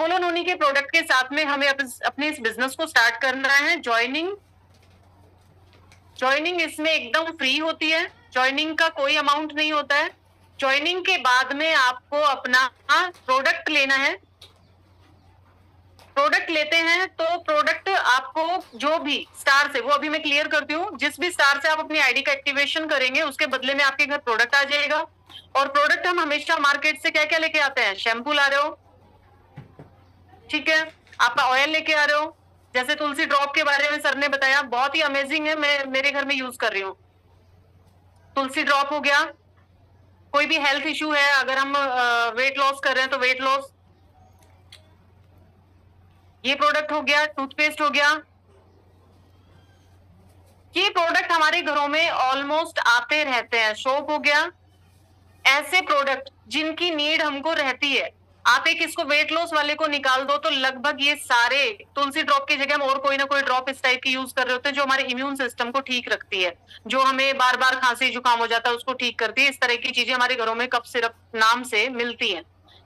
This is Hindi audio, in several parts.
अपोलो नोनी के प्रोडक्ट के साथ में हमें अपने इस बिजनेस को स्टार्ट करना है। ज्वाइनिंग इसमें एकदम फ्री होती है, ज्वाइनिंग का कोई अमाउंट नहीं होता है। ज्वाइनिंग के बाद में आपको अपना प्रोडक्ट लेना है। प्रोडक्ट लेते हैं तो प्रोडक्ट आपको जो भी स्टार से, वो अभी मैं क्लियर करती हूँ, जिस भी स्टार से आप अपनी आईडी का एक्टिवेशन करेंगे उसके बदले में आपके घर प्रोडक्ट आ जाएगा। और प्रोडक्ट हम हमेशा मार्केट से क्या क्या लेके आते हैं? शैम्पू ला रहे हो, ठीक है, आपका ऑयल लेके आ रहे हो, जैसे तुलसी ड्रॉप के बारे में सर ने बताया, बहुत ही अमेजिंग है, मैं मेरे घर में यूज कर रही हूँ। तुलसी ड्रॉप हो गया। कोई भी हेल्थ इश्यू है, अगर हम वेट लॉस कर रहे हैं तो वेट लॉस, ये प्रोडक्ट हो गया। टूथपेस्ट हो गया। ये प्रोडक्ट हमारे घरों में ऑलमोस्ट आते रहते हैं। सोप हो गया। ऐसे प्रोडक्ट जिनकी नीड हमको रहती है, आप एक इसको वेट लॉस वाले को निकाल दो तो लगभग ये सारे, तुलसी ड्रॉप की जगह हम और कोई ना कोई ड्रॉप इस टाइप की यूज कर रहे होते हैं जो हमारे इम्यून सिस्टम को ठीक रखती है, जो हमें बार बार खांसी जुकाम हो जाता है उसको ठीक करती है। इस तरह की चीजें हमारे घरों में कफ सिरप नाम से मिलती है,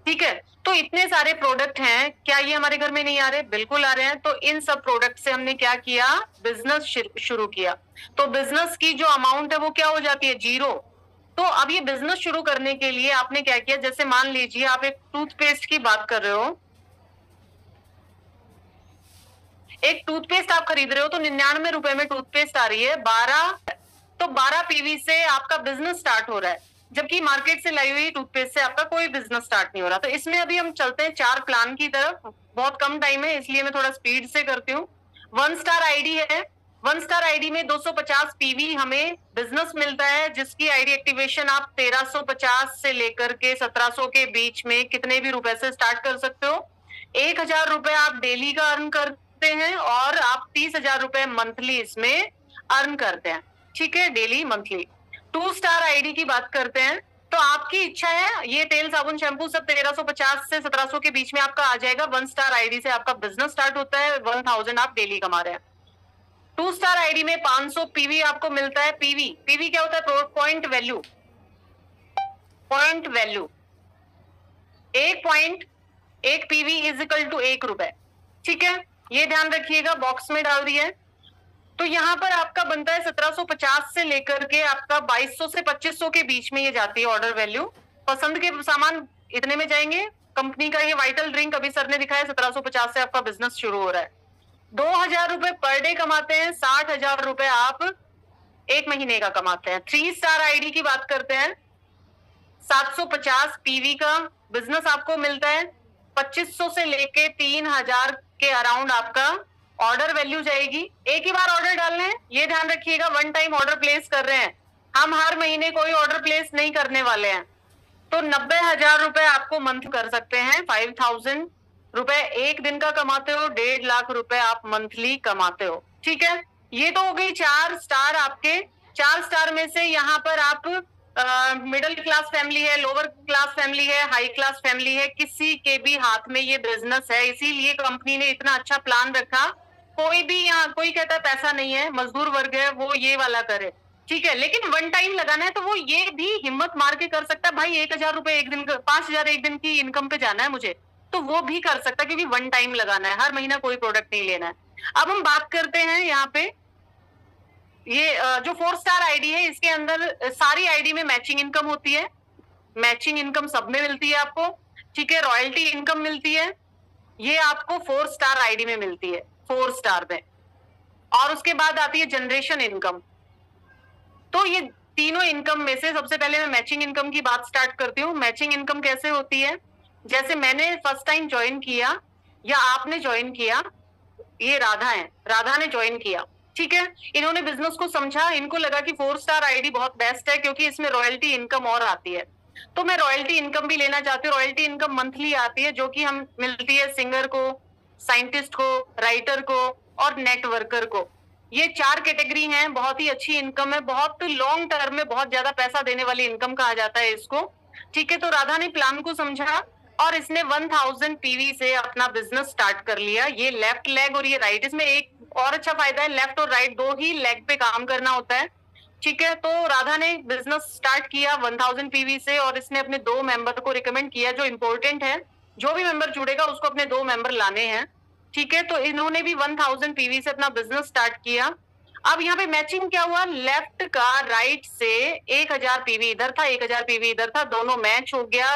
ठीक है। तो इतने सारे प्रोडक्ट हैं, क्या ये हमारे घर में नहीं आ रहे? बिल्कुल आ रहे हैं। तो इन सब प्रोडक्ट से हमने क्या किया? बिजनेस शुरू किया। तो बिजनेस की जो अमाउंट है वो क्या हो जाती है? जीरो। तो अब ये बिजनेस शुरू करने के लिए आपने क्या किया? जैसे मान लीजिए आप एक टूथपेस्ट की बात कर रहे हो, एक टूथपेस्ट आप खरीद रहे हो तो 99 रुपए में टूथपेस्ट आ रही है 12, तो 12 पीवी से आपका बिजनेस स्टार्ट हो रहा है, जबकि मार्केट से लाई हुई टूथपेस्ट से आपका कोई बिजनेस स्टार्ट नहीं हो रहा। तो इसमें अभी हम चलते हैं 4 प्लान की तरफ। बहुत कम टाइम है इसलिए मैं थोड़ा स्पीड से करती हूँ। 1 स्टार आईडी है। 1 स्टार आईडी में 250 पीवी हमें बिजनेस मिलता है, जिसकी आईडी एक्टिवेशन आप 1350 से लेकर के 1700 के बीच में कितने भी रुपए से स्टार्ट कर सकते हो। 1000 रुपए आप डेली का अर्न करते हैं और आप 30,000 रुपए मंथली इसमें अर्न करते हैं, ठीक है, डेली मंथली। 2 स्टार आईडी की बात करते हैं तो आपकी इच्छा है, ये तेल साबुन शैम्पू सब 1350 से 1700 के बीच में आपका आ जाएगा। 1 स्टार आईडी से आपका बिजनेस स्टार्ट होता है, 1000 आप डेली कमा रहे हैं। 2 स्टार आईडी में 500 पीवी आपको मिलता है। पीवी क्या होता है? Point value. पॉइंट वैल्यू, एक पीवी इज इक्वल टू 1 रुपए, ठीक है, ये ध्यान रखिएगा, बॉक्स में डाल दिया है। तो यहाँ पर आपका बनता है 1750 से लेकर के आपका 2200 से 2500 के बीच में ये जाती है ऑर्डर वैल्यू। पसंद के सामान इतने में जाएंगे। कंपनी का ये वाइटल ड्रिंक अभी सर ने दिखाया 1750 से आपका बिजनेस शुरू हो रहा है। 2000 रुपए पर डे कमाते हैं, 60,000 रुपए आप एक महीने का कमाते हैं। 3 स्टार आईडी की बात करते हैं, 750 पीवी का बिजनेस आपको मिलता है। 2500 से लेके 3000 के अराउंड आपका ऑर्डर वैल्यू जाएगी। एक ही बार ऑर्डर डालने हैं, ये ध्यान रखिएगा, वन टाइम ऑर्डर प्लेस कर रहे हैं हम, हर महीने कोई ऑर्डर प्लेस नहीं करने वाले हैं। तो 90,000 रुपए आपको मंथ कर सकते हैं। 5000 रुपए एक दिन का कमाते हो, 1.5 लाख रुपए आप मंथली कमाते हो, ठीक है। ये तो हो गई 4 स्टार आपके। 4 स्टार में से यहाँ पर आप मिडिल क्लास फैमिली है, लोअर क्लास फैमिली है, हाई क्लास फैमिली है, किसी के भी हाथ में ये बिजनेस है, इसीलिए कंपनी ने इतना अच्छा प्लान रखा। कोई भी यहाँ, कोई कहता है पैसा नहीं है, मजदूर वर्ग है, वो ये वाला करे, ठीक है, लेकिन वन टाइम लगाना है तो वो ये भी हिम्मत मार के कर सकता है। भाई 1000 रुपए एक दिन, 5000 एक दिन की इनकम पे जाना है मुझे, तो वो भी कर सकता है, क्योंकि वन टाइम लगाना है, हर महीना कोई प्रोडक्ट नहीं लेना है। अब हम बात करते हैं यहाँ पे, ये जो 4 स्टार आईडी है, इसके अंदर सारी आईडी में मैचिंग इनकम होती है। मैचिंग इनकम सब में मिलती है आपको, ठीक है। रॉयल्टी इनकम मिलती है, ये आपको 4 स्टार आईडी में मिलती है, 4 स्टार में। और उसके बाद आती है जनरेशन इनकम। तो ये तीनों इनकम में से सबसे पहले मैं मैचिंग इनकम की बात स्टार्ट करती हूँ। मैचिंग इनकम कैसे होती है? जैसे मैंने फर्स्ट टाइम ज्वाइन किया या आपने ज्वाइन किया, ये राधा है, राधा ने ज्वाइन किया, ठीक है, इन्होंने बिजनेस को समझा, इनको लगा कि 4 स्टार आईडी बहुत बेस्ट है क्योंकि इसमें रॉयल्टी इनकम और आती है। तो मैं रॉयल्टी इनकम भी लेना चाहती हूँ। रॉयल्टी इनकम मंथली आती है, जो कि हम मिलती है सिंगर को, साइंटिस्ट को, राइटर को और नेटवर्कर को। ये 4 कैटेगरी हैं, बहुत ही अच्छी इनकम है, बहुत लॉन्ग टर्म में बहुत ज्यादा पैसा देने वाली इनकम कहा जाता है इसको, ठीक है। तो राधा ने प्लान को समझा और इसने 1000 पीवी से अपना बिजनेस स्टार्ट कर लिया। ये लेफ्ट लेग और ये राइट, इसमें एक और अच्छा फायदा है, लेफ्ट और राइट दो ही लेग पे काम करना होता है, ठीक है। तो राधा ने बिजनेस स्टार्ट किया 1000 पीवी से और इसने अपने 2 मेंबर को रिकमेंड किया। जो इम्पोर्टेंट है, जो भी मेंबर जुड़ेगा उसको अपने 2 मेंबर लाने हैं, ठीक है। तो इन्होंने भी 1000 पीवी से अपना बिजनेस स्टार्ट किया। अब यहाँ पे मैचिंग क्या हुआ, लेफ्ट का राइट से 1000 पीवी इधर था, 1000 पीवी इधर था, दोनों मैच हो गया।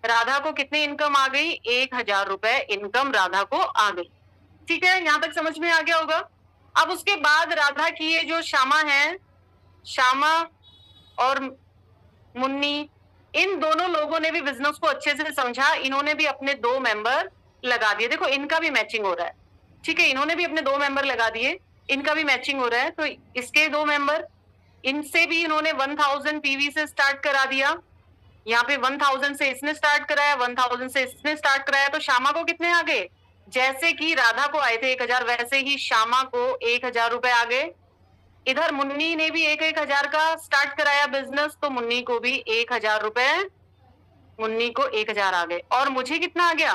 राधा को कितनी इनकम आ गई, 1000 रुपए इनकम राधा को आ गई, ठीक है। यहाँ तक समझ में आ गया होगा। अब उसके बाद राधा की ये जो श्यामा है, श्यामा और मुन्नी, इन दोनों लोगों ने भी बिजनेस को अच्छे से समझा, इन्होंने भी अपने 2 मेंबर लगा दिए। देखो इनका भी मैचिंग हो रहा है, ठीक है। इन्होंने भी अपने 2 मेंबर लगा दिए, इनका भी मैचिंग हो रहा है। तो इसके 2 मेंबर, इनसे भी इन्होंने 1000 पीवी से स्टार्ट करा दिया। यहाँ पे 1000 से इसने स्टार्ट कराया, 1000 से इसने स्टार्ट कराया। तो श्यामा को कितने आ गए, जैसे कि राधा को आए थे 1000, वैसे ही श्यामा को 1000 रुपए आ गए। इधर मुन्नी ने भी 1000 का स्टार्ट कराया बिजनेस, तो मुन्नी को भी 1000 रुपए, मुन्नी को 1000 आ गए। और मुझे कितना आ गया,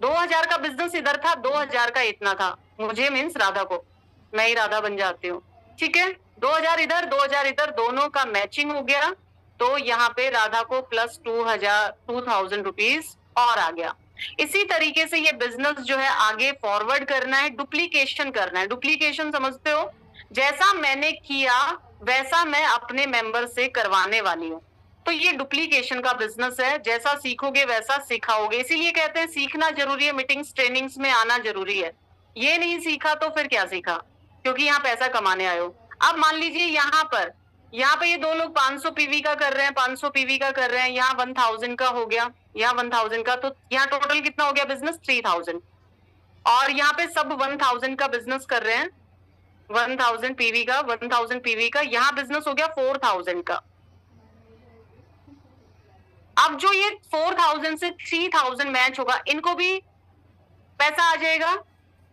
2000 का बिजनेस इधर था, 2000 का इतना था, मुझे मीन्स राधा को, मैं ही राधा बन जाती हूँ, ठीक है। 2000 इधर, 2000 इधर, दोनों का मैचिंग हो गया। तो यहाँ पे राधा को प्लस 2000 रुपीज और आ गया। इसी तरीके से ये बिजनेस जो है आगे फॉरवर्ड करना है, डुप्लीकेशन करना है। डुप्लीकेशन समझते हो, जैसा मैंने किया वैसा मैं अपने मेंबर से करवाने वाली हूँ। तो ये डुप्लीकेशन का बिजनेस है, जैसा सीखोगे वैसा सिखाओगे। इसीलिए कहते हैं सीखना जरूरी है, मीटिंग्स ट्रेनिंग्स में आना जरूरी है। ये नहीं सीखा तो फिर क्या सीखा, क्योंकि यहाँ पैसा कमाने आए हो। अब मान लीजिए यहाँ पे ये 2 लोग 500 पीवी का कर रहे हैं, 500 पीवी का कर रहे हैं, यहाँ 1000 का हो गया, यहाँ 1000 का, तो यहाँ टोटल कितना हो गया बिजनेस, 3000। और यहाँ पे सब 1000 का बिजनेस कर रहे हैं, 1000 पीवी का, 1000 पीवी का, यहाँ बिजनेस हो गया 4000 का। अब जो ये 4000 से 3000 मैच होगा, इनको भी पैसा आ जाएगा,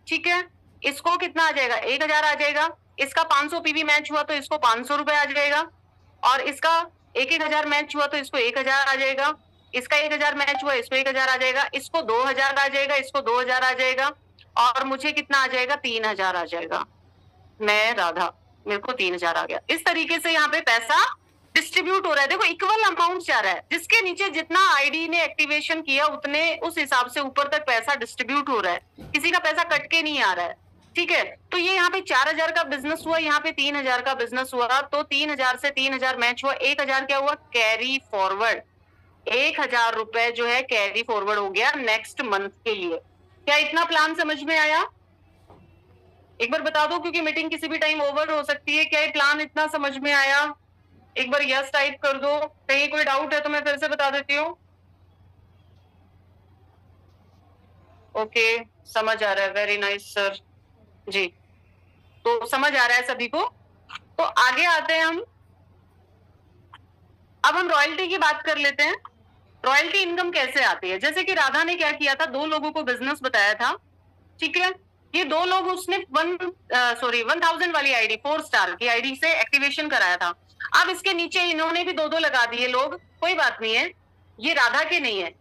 ठीक है। इसको कितना आ जाएगा, 1000 आ जाएगा। इसका 500 पीवी मैच हुआ तो इसको 500 रुपए आ जाएगा। और इसका 1000 मैच हुआ तो इसको 1000 आ जाएगा। इसका 1000 मैच हुआ, इसको 1000 आ जाएगा। इसको 2000 आ जाएगा, इसको 2000 आ जाएगा। और मुझे कितना आ जाएगा, 3000 आ जाएगा। मैं राधा, मेरे को 3000 आ गया। इस तरीके से यहाँ पे पैसा डिस्ट्रीब्यूट हो रहा है। देखो इक्वल अमाउंट जा रहा है, जिसके नीचे जितना आईडी ने एक्टिवेशन किया उतने उस हिसाब से ऊपर तक पैसा डिस्ट्रीब्यूट हो रहा है, किसी का पैसा कट के नहीं आ रहा है, ठीक है। तो ये यहाँ पे 4000 का बिजनेस हुआ, यहाँ पे 3000 का बिजनेस हुआ। तो 3000 से 3000 मैच हुआ, 1000 क्या हुआ, कैरी फॉरवर्ड। 1000 रुपए जो है कैरी फॉरवर्ड हो गया नेक्स्ट मंथ के लिए। क्या इतना प्लान समझ में आया, एक बार बता दो, क्योंकि मीटिंग किसी भी टाइम ओवर हो सकती है। क्या ये प्लान इतना समझ में आया, एक बार यस टाइप कर दो। कहीं कोई डाउट है तो मैं फिर से बता देती हूँ। ओके, समझ आ रहा है, वेरी नाइस सर जी। तो समझ आ रहा है सभी को। तो आगे आते हैं हम। अब हम रॉयल्टी की बात कर लेते हैं। रॉयल्टी इनकम कैसे आती है, जैसे कि राधा ने क्या किया था, 2 लोगों को बिजनेस बताया था, ठीक है। ये 2 लोग उसने 1000 वाली आईडी, 4 स्टार की आईडी से एक्टिवेशन कराया था। अब इसके नीचे इन्होंने भी 2 लगा दिए लोग, कोई बात नहीं है, ये राधा के नहीं है,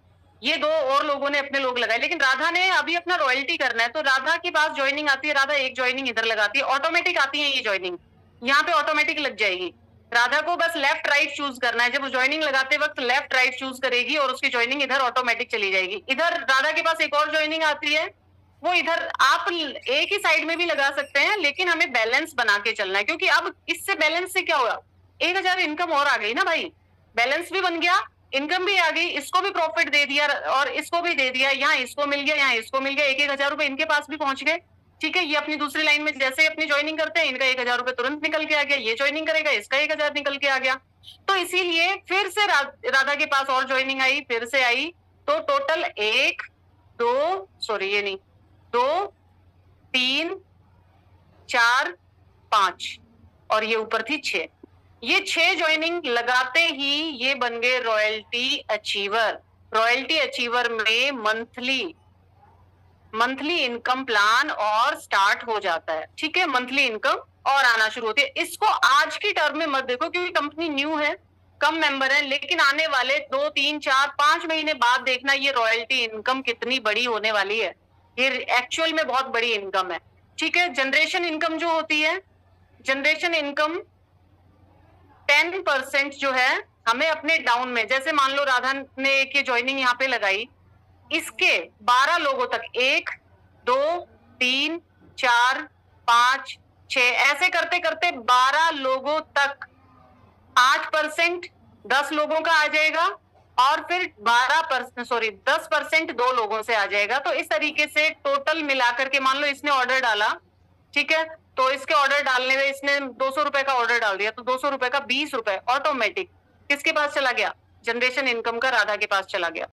ये 2 और लोगों ने अपने लोग लगाए। लेकिन राधा ने अभी अपना रॉयल्टी करना है, तो राधा के पास ज्वाइनिंग आती है, राधा एक ज्वाइनिंग इधर लगाती है, ऑटोमेटिक आती है ये ज्वाइनिंग, यहाँ पे ऑटोमेटिक लग जाएगी। राधा को बस लेफ्ट राइट चूज करना है, जब वो ज्वाइनिंग लगाते वक्त लेफ्ट राइट चूज करेगी और उसकी ज्वाइनिंग इधर ऑटोमेटिक चली जाएगी। इधर राधा के पास एक और ज्वाइनिंग आती है, वो इधर आप एक ही साइड में भी लगा सकते हैं, लेकिन हमें बैलेंस बना के चलना है, क्योंकि अब इससे बैलेंस से क्या होगा, 1000 इनकम और आ गई ना भाई, बैलेंस भी बन गया, इनकम भी आ गई, इसको भी प्रॉफिट दे दिया और इसको भी दे दिया, यहाँ इसको मिल गया, यहाँ इसको मिल गया, 1000 रुपए इनके पास भी पहुंच गए, ठीक है। ये अपनी दूसरी लाइन में जैसे ही अपनी ज्वाइनिंग करते हैं, इनका 1000 रुपए तुरंत निकल के आ गया, ये ज्वाइनिंग करेगा, इसका 1000 निकल के आ गया। तो इसीलिए फिर से राधा के पास और ज्वाइनिंग आई, फिर से आई, तो टोटल 1 2 सॉरी ये नहीं 2 3 4 5 और ये ऊपर थी 6, ये 6 ज्वाइनिंग लगाते ही ये बन गए रॉयल्टी अचीवर। रॉयल्टी अचीवर में मंथली इनकम प्लान और स्टार्ट हो जाता है, ठीक है, मंथली इनकम और आना शुरू होती है। इसको आज की टर्म में मत देखो, क्योंकि कंपनी न्यू है, कम मेंबर है, लेकिन आने वाले 2 3 4 5 महीने बाद देखना ये रॉयल्टी इनकम कितनी बड़ी होने वाली है। ये एक्चुअल में बहुत बड़ी इनकम है, ठीक है। जनरेशन इनकम जो होती है, जनरेशन इनकम 10% जो है हमें अपने डाउन में, जैसे मान लो राधा ने एक ये ज्वाइनिंग यहाँ पे लगाई, इसके 12 लोगों तक 1 2 3 4 5 6 ऐसे करते करते 12 लोगों तक 8% 10 लोगों का आ जाएगा और फिर 10% 2 लोगों से आ जाएगा। तो इस तरीके से टोटल मिलाकर के मान लो इसने ऑर्डर डाला, ठीक है, तो इसके ऑर्डर डालने में इसने 200 रुपए का ऑर्डर डाल दिया, तो 200 रुपए का 20 रुपए ऑटोमेटिक किसके पास चला गया? जनरेशन इनकम का राधा के पास चला गया।